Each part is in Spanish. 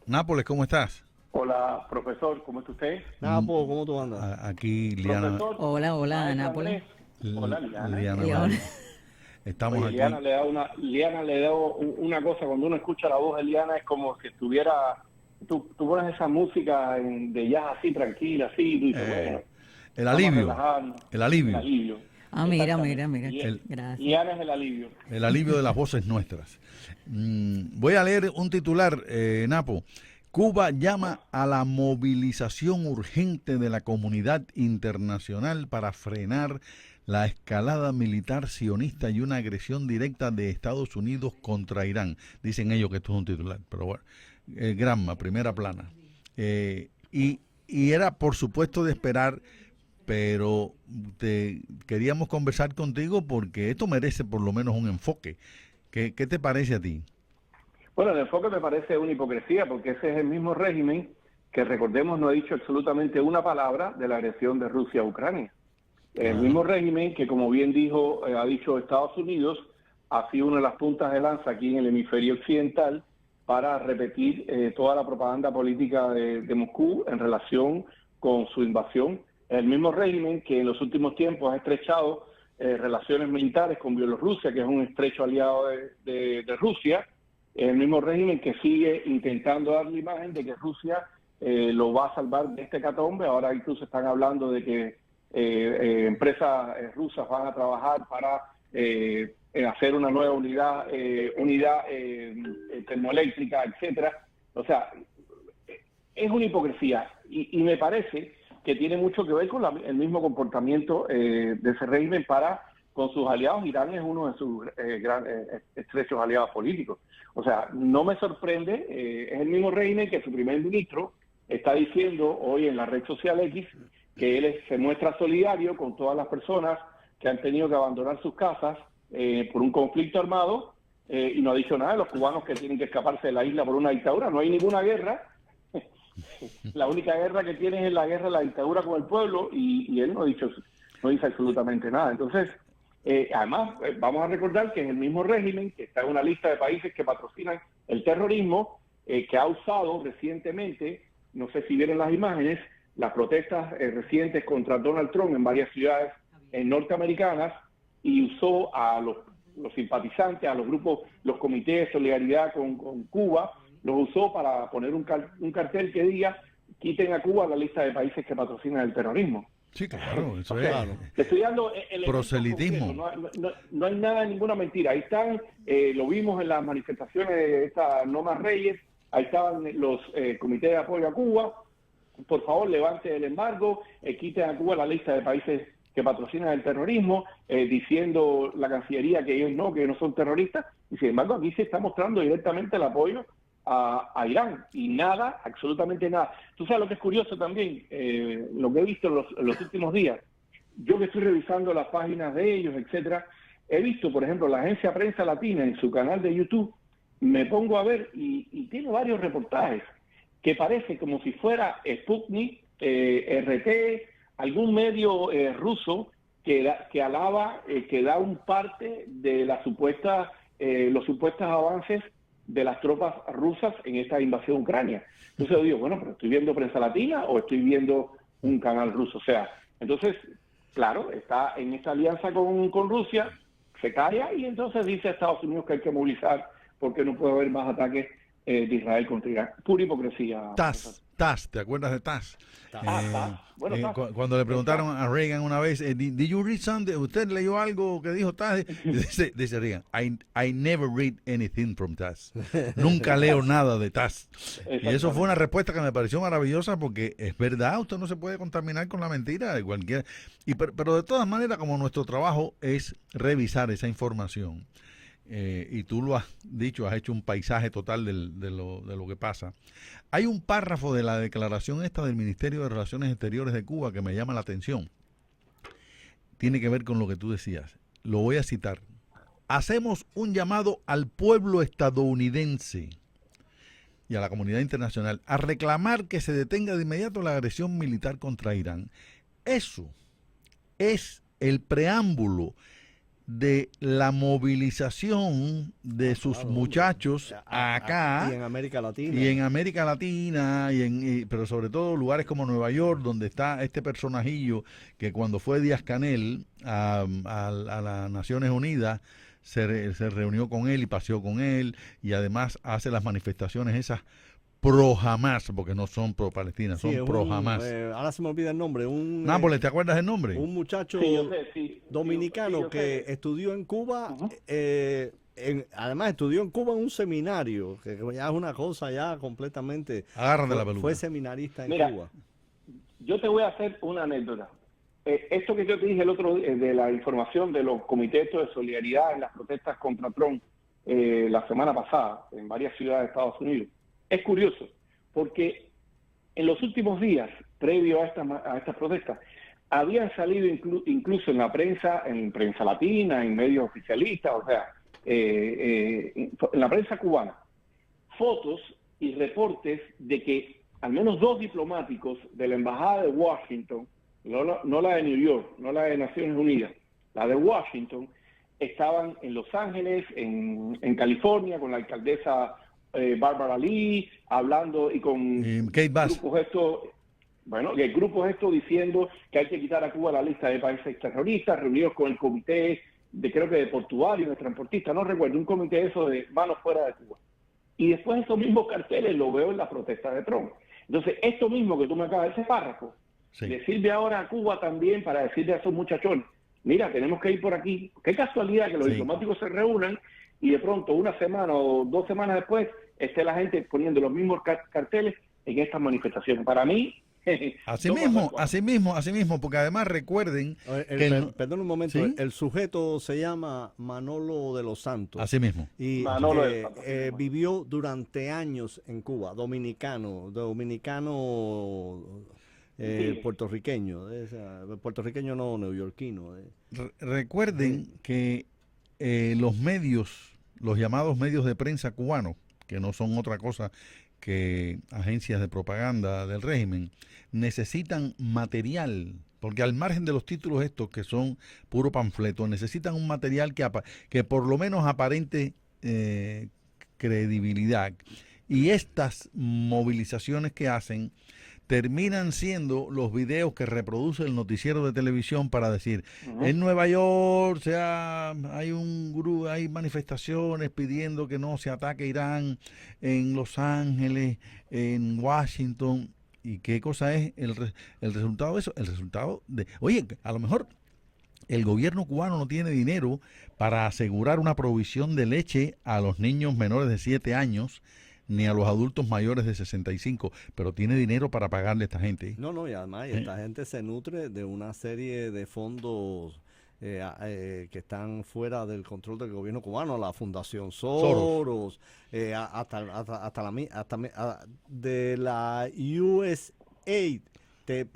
Nápoles, ¿cómo estás? Hola, profesor, ¿cómo está usted? Napo, ¿cómo tú andas? Aquí Liana, Profesor, Hola, hola, maestro Nápoles. Andrés. Hola, Liana. Liana León. María. Estamos Oye, Liana aquí. le da una cosa, cuando uno escucha la voz de Liana es como si estuviera, tú pones esa música de jazz así, tranquila, así, y tú dices, eh, bueno, el vamos a alivio, relajarnos, el el alivio, alivio, Ah, mira, mira, exactamente. mira. el, Gracias. Liana es el alivio. el alivio de las voces nuestras. Voy a leer un titular, Napo. Cuba llama a la movilización urgente de la comunidad internacional para frenar la escalada militar sionista y una agresión directa de Estados Unidos contra Irán. Dicen ellos que esto es un titular, pero bueno. Granma, primera plana. Y era por supuesto de esperar, pero queríamos conversar contigo porque esto merece por lo menos un enfoque. ¿Qué te parece a ti? Bueno, el enfoque me parece una hipocresía, porque ese es el mismo régimen que, recordemos, no ha dicho absolutamente una palabra de la agresión de Rusia a Ucrania. El Ajá. mismo régimen que, como bien dijo, ha dicho Estados Unidos, ha sido una de las puntas de lanza aquí en el hemisferio occidental para repetir toda la propaganda política de Moscú en relación con su invasión. El mismo régimen que en los últimos tiempos ha estrechado relaciones militares con Bielorrusia, que es un estrecho aliado de Rusia. El mismo régimen que sigue intentando dar la imagen de que Rusia lo va a salvar de este catombe. Ahora incluso están hablando de que empresas rusas van a trabajar para hacer una nueva unidad termoeléctrica, etcétera. O sea, es una hipocresía y me parece que tiene mucho que ver con el mismo comportamiento de ese régimen para con sus aliados. Irán es uno de sus estrechos aliados políticos. O sea, no me sorprende, es el mismo régimen que su primer ministro está diciendo hoy en la red social X que él se muestra solidario con todas las personas que han tenido que abandonar sus casas por un conflicto armado y no ha dicho nada de los cubanos que tienen que escaparse de la isla por una dictadura. No hay ninguna guerra. La única guerra que tienen es la guerra de la dictadura con el pueblo y él no dice absolutamente nada. Entonces, además, vamos a recordar que es el mismo régimen que está en una lista de países que patrocinan el terrorismo, que ha usado recientemente, no sé si vieron las imágenes, las protestas recientes contra Donald Trump en varias ciudades norteamericanas y usó a los simpatizantes, a los grupos, los comités de solidaridad con Cuba, los usó para poner un cartel que diga quiten a Cuba la lista de países que patrocinan el terrorismo. Sí, claro, O eso es sea, te estoy dando elementos concretos, proselitismo. no hay nada, ninguna mentira. Ahí están, lo vimos en las manifestaciones de esta No Más Reyes, ahí estaban los comités de apoyo a Cuba. Por favor, levante el embargo, quiten a Cuba la lista de países que patrocinan el terrorismo, diciendo la Cancillería que ellos no son terroristas, y sin embargo aquí se está mostrando directamente el apoyo a Irán, y nada, absolutamente nada. Tú sabes lo que es curioso también, lo que he visto en los últimos días, yo que estoy revisando las páginas de ellos, etcétera, he visto, por ejemplo, la agencia Prensa Latina en su canal de YouTube, me pongo a ver y tiene varios reportajes que parece como si fuera Sputnik, RT, algún medio ruso que alaba, que da un parte de los supuestos avances de las tropas rusas en esta invasión a Ucrania. Entonces yo digo, bueno, pero ¿estoy viendo Prensa Latina o estoy viendo un canal ruso? O sea, entonces, claro, está en esta alianza con Rusia, se calla y entonces dice a Estados Unidos que hay que movilizar porque no puede haber más ataques de Israel contra Irán. Pura hipocresía, profesor. TAS, ¿te acuerdas de TAS? TAS. Bueno, TAS. Cuando le preguntaron Exacto. a Reagan una vez, did you read something? ¿Usted leyó algo que dijo TAS? Dice Reagan, I never read anything from TAS. Nunca leo nada de TAS. Y eso fue una Exactamente. respuesta que me pareció maravillosa porque es verdad, usted no se puede contaminar con la mentira de cualquier... pero de todas maneras, como nuestro trabajo es revisar esa información, y tú lo has dicho, has hecho un paisaje total de lo que pasa. Hay un párrafo de la declaración esta del Ministerio de Relaciones Exteriores de Cuba que me llama la atención. Tiene que ver con lo que tú decías. Lo voy a citar. Hacemos un llamado al pueblo estadounidense y a la comunidad internacional a reclamar que se detenga de inmediato la agresión militar contra Irán. Eso es el preámbulo de la movilización de sus muchachos acá y en América Latina. Y en América Latina, pero sobre todo lugares como Nueva York, donde está este personajillo que cuando fue Díaz-Canel a las Naciones Unidas, se reunió con él y paseó con él, y además hace las manifestaciones esas pro Hamas, porque no son pro Palestina, Sí, son pro Hamas. Ahora se me olvida el nombre. Nápoles, ¿te acuerdas del nombre? Un muchacho dominicano que estudió en Cuba. Además estudió en Cuba en un seminario, que ya es una cosa ya completamente... Agárrate la peluca. Fue seminarista en Cuba. Yo te voy a hacer una anécdota. Esto que yo te dije el otro día, de la información de los comités de solidaridad en las protestas contra Trump la semana pasada en varias ciudades de Estados Unidos, es curioso, porque en los últimos días, previo a estas protestas, habían salido incluso en la prensa, en prensa latina, en medios oficialistas, o sea, en la prensa cubana, fotos y reportes de que al menos 2 diplomáticos de la Embajada de Washington, no la de New York, no la de Naciones Unidas, la de Washington, estaban en Los Ángeles, en California, con la alcaldesa Barbara Lee, hablando y con Kate Bass. Grupos estos diciendo que hay que quitar a Cuba la lista de países terroristas, reunidos con el comité creo que de portuarios, de transportistas, no recuerdo, un comité de eso de manos fuera de Cuba. Y después esos mismos carteles los veo en la protesta de Trump. Entonces, esto mismo que tú me acabas de ese párrafo, le sirve ahora a Cuba también para decirle a esos muchachones, mira, tenemos que ir por aquí. Qué casualidad que los diplomáticos se reúnan y de pronto 1 semana o 2 semanas después esté la gente poniendo los mismos carteles en estas manifestaciones. Para mí... Así mismo, porque además recuerden... Perdón un momento, ¿sí? El sujeto se llama Manolo de los Santos. Así mismo. Y vivió durante años en Cuba, dominicano puertorriqueño, puertorriqueño no, neoyorquino. Recuerden que los llamados medios de prensa cubanos, que no son otra cosa que agencias de propaganda del régimen, necesitan material, porque al margen de los títulos estos que son puro panfleto, necesitan un material que por lo menos aparente credibilidad. Y estas movilizaciones que hacen terminan siendo los videos que reproduce el noticiero de televisión para decir, en Nueva York hay manifestaciones pidiendo que no se ataque Irán, en Los Ángeles, en Washington. ¿Y qué cosa es el resultado de eso? El resultado de, oye, a lo mejor el gobierno cubano no tiene dinero para asegurar una provisión de leche a los niños menores de 7 años, ni a los adultos mayores de 65, pero tiene dinero para pagarle a esta gente. No, y además esta gente se nutre de una serie de fondos que están fuera del control del gobierno cubano, la Fundación Soros. De la USAID te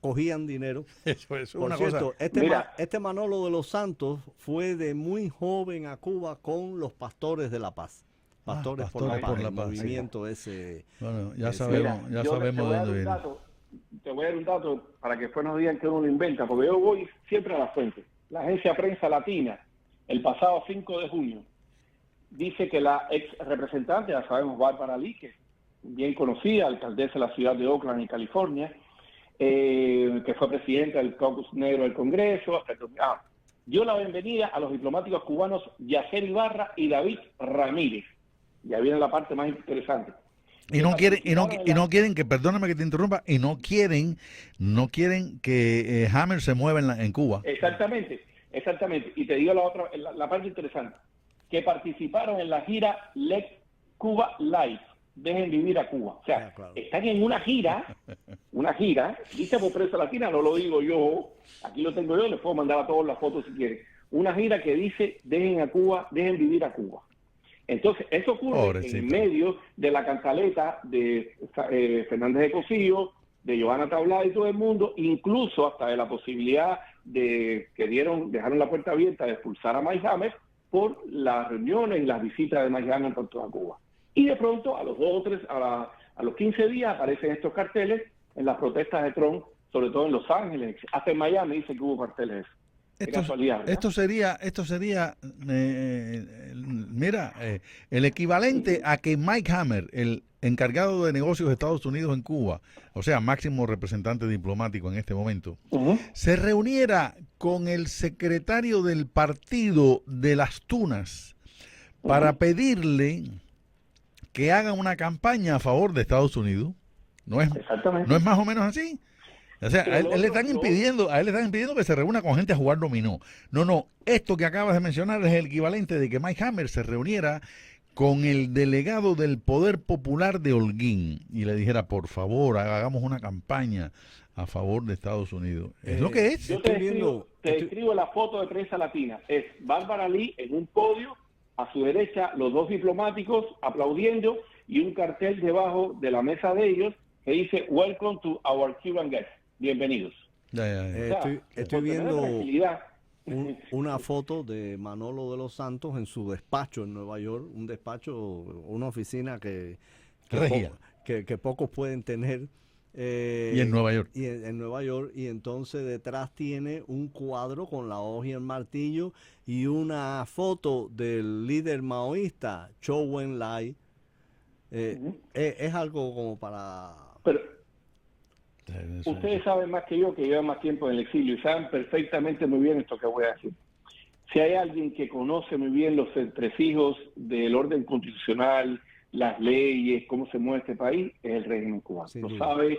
cogían dinero. Eso es Por una cierto, cosa. este Manolo de los Santos fue de muy joven a Cuba con los Pastores de la Paz. Pastores por la Paz, el movimiento ese. Bueno, ya sabemos de dónde viene. Te voy a dar un dato para que después nos digan que uno lo inventa, porque yo voy siempre a la fuente. La agencia Prensa Latina, el pasado 5 de junio, dice que la ex representante, ya sabemos, Bárbara Lee, que bien conocida, alcaldesa de la ciudad de Oakland, en California, que fue presidenta del Caucus Negro del Congreso, dio la bienvenida a los diplomáticos cubanos Yacer Ibarra y David Ramírez. Ya viene la parte más interesante. Y no quieren que, perdóname que te interrumpa, y no quieren que Hammer se mueva en Cuba. Exactamente. Y te digo la parte interesante, que participaron en la gira Let Cuba Live, Dejen Vivir a Cuba. O sea, están en una gira, dice por Prensa Latina, no lo digo yo, aquí lo tengo yo, les puedo mandar a todos las fotos si quieren. Una gira que dice Dejen Vivir a Cuba. Entonces, eso ocurre en medio de la cantaleta de Fernández de Cosillo, de Johanna Tablada y todo el mundo, incluso hasta de la posibilidad de que dejaron la puerta abierta de expulsar a Mike Hammer por las reuniones y las visitas de Mike Hammer por toda Cuba. Y de pronto, a los 2 o 3, a los 15 días, aparecen estos carteles en las protestas de Trump, sobre todo en Los Ángeles, hasta en Miami dice que hubo carteles. casualidad, esto sería, mira, el equivalente a que Mike Hammer, el encargado de negocios de Estados Unidos en Cuba, o sea, máximo representante diplomático en este momento, se reuniera con el secretario del partido de las Tunas para pedirle que hagan una campaña a favor de Estados Unidos. ¿No es más o menos así? O sea, a él le están impidiendo que se reúna con gente a jugar dominó. No, esto que acabas de mencionar es el equivalente de que Mike Hammer se reuniera con el delegado del Poder Popular de Holguín y le dijera, por favor, hagamos una campaña a favor de Estados Unidos. Es lo que es. Yo te escribo la foto de prensa latina. Es Bárbara Lee en un podio, a su derecha los dos diplomáticos aplaudiendo y un cartel debajo de la mesa de ellos que dice Welcome to our Cuban guests. Bienvenidos. Estoy viendo una foto de Manolo de los Santos en su despacho en Nueva York, un despacho, una oficina que pocos pueden tener. Y en Nueva York. En Nueva York, y entonces detrás tiene un cuadro con la hoja y el martillo y una foto del líder maoísta, Chou Enlai. Es algo como para... Pero ustedes saben más que yo, que llevan más tiempo en el exilio, y saben perfectamente muy bien esto que voy a decir. Si hay alguien que conoce muy bien los entresijos del orden constitucional, las leyes, cómo se mueve este país, es el régimen cubano. Lo sabe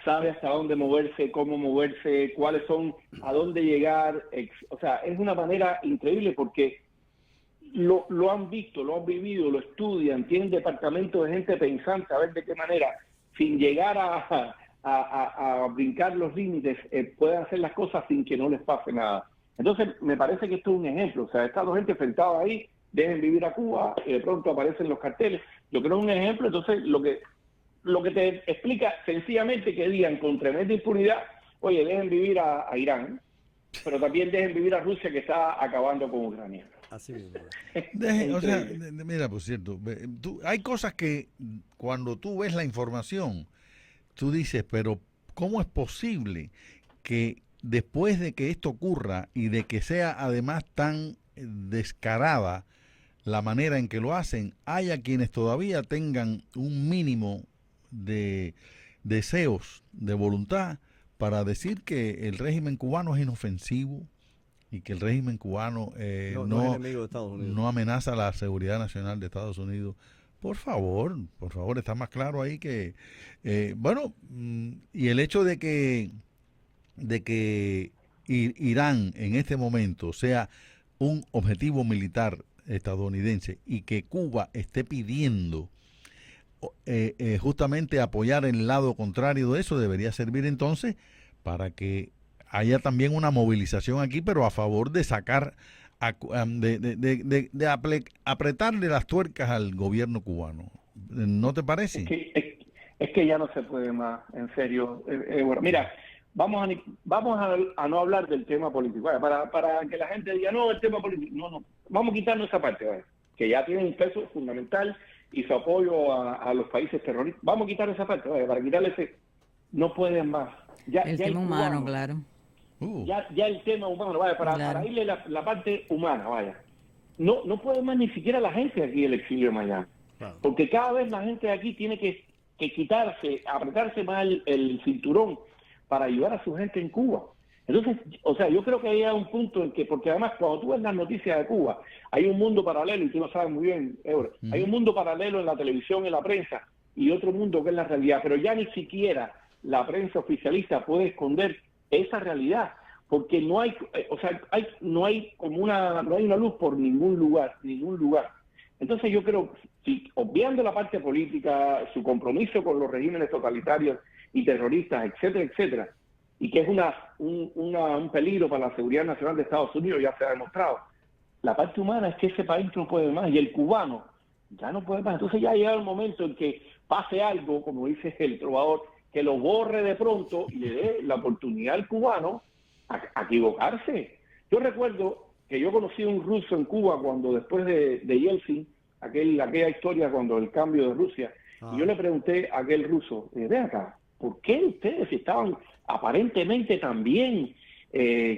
hasta dónde moverse, cómo moverse, cuáles son, a dónde llegar. O sea, es una manera increíble porque lo han visto, lo han vivido, lo estudian, tienen departamentos de gente pensante a ver de qué manera, sin llegar a brincar los límites, pueden hacer las cosas sin que no les pase nada. Entonces, me parece que esto es un ejemplo. O sea, está dos gente sentada ahí, dejen vivir a Cuba, y de pronto aparecen los carteles. Yo creo que es un ejemplo. Entonces, lo que te explica sencillamente que digan con tremenda impunidad, oye, dejen vivir a Irán, pero también dejen vivir a Rusia, que está acabando con Ucrania. Así mismo. O sea, mira, por cierto, hay cosas que cuando tú ves la información, tú dices, pero ¿cómo es posible que después de que esto ocurra y de que sea además tan descarada la manera en que lo hacen, haya quienes todavía tengan un mínimo de deseos, de voluntad, para decir que el régimen cubano es inofensivo y que el régimen cubano no es enemigo de Estados Unidos, no amenaza la seguridad nacional de Estados Unidos? Por favor, está más claro ahí que, y el hecho de que Irán en este momento sea un objetivo militar estadounidense y que Cuba esté pidiendo justamente apoyar el lado contrario de eso, debería servir entonces para que haya también una movilización aquí, pero a favor de sacar, apretarle las tuercas al gobierno cubano. ¿No te parece? Es que ya no se puede más, en serio. Bueno, mira, vamos a no hablar del tema político. Para que la gente diga, no, el tema político. No, vamos a quitarnos esa parte, ¿vale? Que ya tiene un peso fundamental y su apoyo a los países terroristas. Vamos a quitar esa parte, ¿vale? Para quitarle ese... No pueden más. El tema humano, claro. Ya el tema humano, vaya, para irle la parte humana, vaya. No puede más ni siquiera la gente aquí del exilio de Miami. Claro. Porque cada vez la gente de aquí tiene que quitarse, apretarse más el cinturón para ayudar a su gente en Cuba. Entonces, o sea, yo creo que hay un punto en que, porque además cuando tú ves las noticias de Cuba, hay un mundo paralelo, y tú lo sabes muy bien, Euro, hay un mundo paralelo en la televisión, en la prensa, y otro mundo que es la realidad, pero ya ni siquiera la prensa oficialista puede esconder esa realidad, porque no hay, o sea, no hay una luz por ningún lugar. Entonces yo creo, si obviando la parte política, su compromiso con los regímenes totalitarios y terroristas, etcétera, etcétera, y que es un peligro para la seguridad nacional de Estados Unidos, ya se ha demostrado, la parte humana es que ese país no puede más, y el cubano ya no puede más. Entonces ya ha llegado el momento en que pase algo, como dice el trovador, que lo borre de pronto y le dé la oportunidad al cubano a equivocarse. Yo recuerdo que yo conocí a un ruso en Cuba cuando después de Yeltsin, aquella historia cuando el cambio de Rusia, y yo le pregunté a aquel ruso, ve acá, ¿por qué ustedes estaban aparentemente tan bien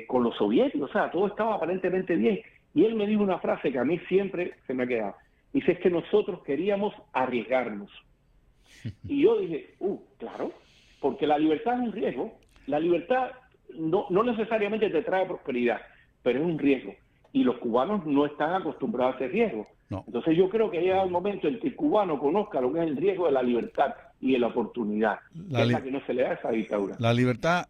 con los soviéticos, o sea, todo estaba aparentemente bien. Y él me dijo una frase que a mí siempre se me ha quedado. Dice, es que nosotros queríamos arriesgarnos. Y yo dije, claro, porque la libertad es un riesgo. La libertad no necesariamente te trae prosperidad, pero es un riesgo. Y los cubanos no están acostumbrados a ese riesgo. No. Entonces yo creo que ha llegado el momento en que el cubano conozca lo que es el riesgo de la libertad y de la oportunidad, que es la que no se le da a esa dictadura. La libertad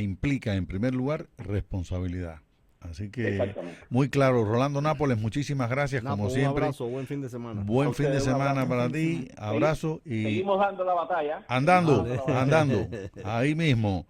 implica en primer lugar responsabilidad. Así que muy claro. Rolando Nápoles, muchísimas gracias como siempre. Un abrazo, buen fin de semana. Buen fin de semana para ti, abrazo y seguimos dando la batalla. andando, ahí mismo.